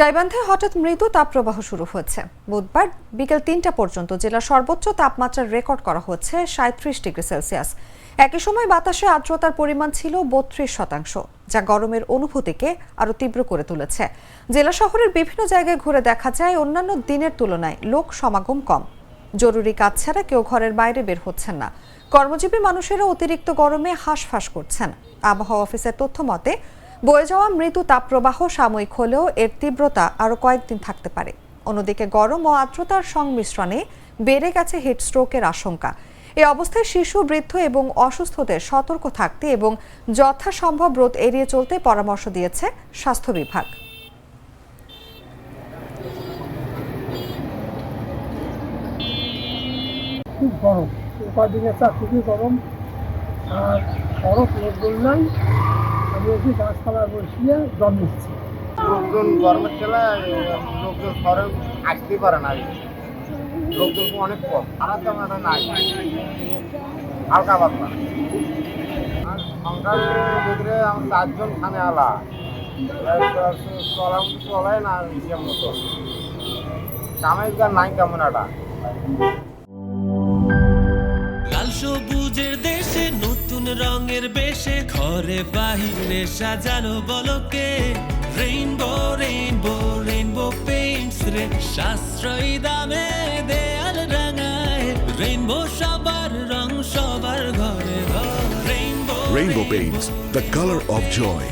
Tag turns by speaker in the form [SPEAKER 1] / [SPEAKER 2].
[SPEAKER 1] গাইবান্ধায় হঠাৎ মৃদু তাপপ্রবাহ শুরু হয়েছে। বুধবার বিকেল ৩টা পর্যন্ত জেলার সর্বোচ্চ তাপমাত্রা রেকর্ড করা হচ্ছে ৩৭ ডিগ্রি সেলসিয়াস। একই সময় বাতাসে আর্দ্রতার পরিমাণ ছিল ৩২%, যা গরমের অনুভূতিকে আরো তীব্র করে তুলেছে। জেলা শহরের বিভিন্ন জায়গায় ঘুরে দেখা যায় অন্যান্য দিনের তুলনায় লোক সমাগম কম। জরুরি কাজ ছাড়া কেউ ঘরের বাইরে বের হচ্ছেন না। কর্মজীবী মানুষেরা অতিরিক্ত গরমে হাঁসফাঁস করছেন। আবহাওয়া অফিসের তথ্য মতে বয়ে যাওয়া মৃদু তাপপ্রবাহ সাময়িক হলেও এর তীব্রতা আরও কয়েকদিন থাকতে পারে। অন্যদিকে গরম ও আর্দ্রতার সংমিশ্রণে বেড়ে গেছে হিটস্ট্রোকের আশঙ্কা। এই অবস্থায় শিশু, বৃদ্ধ এবং অসুস্থদের সতর্ক থাকতে এবং যথাসম্ভব রোদ এড়িয়ে চলতে পরামর্শ দিয়েছে স্বাস্থ্য বিভাগ।
[SPEAKER 2] খুব গরম, কদিনের চা খুবই গরম, আর খরচ লোকজন নাই। আমি একটু গাছপালা বসিয়ে জল নিচ্ছি।
[SPEAKER 3] লোকজন গরমের খেলায় লোকজন শহরে আসতেই পারে না, লোকজন অনেক কম, খারাপ তেমন একটা নাই, হালকা পাতলা। আর সংখ্যার ভিতরে আমার 4 জন খানে আলা চলাই না ইসের মতো কামাইকার নাই কেমন একটা।
[SPEAKER 4] লাল সবুজের দেশে নতুন রঙের বেশে ঘরে বাহিরে সাজানো বলকে রেইনবো রেইনবো রেইনবো পেইন্টস রে সাশ্রয়ী দামে দেয়াল রাঙায় রেইনবো সবার রং সবার ঘরে ঘরে rainbow
[SPEAKER 5] Rainbow Paints, the color of joy.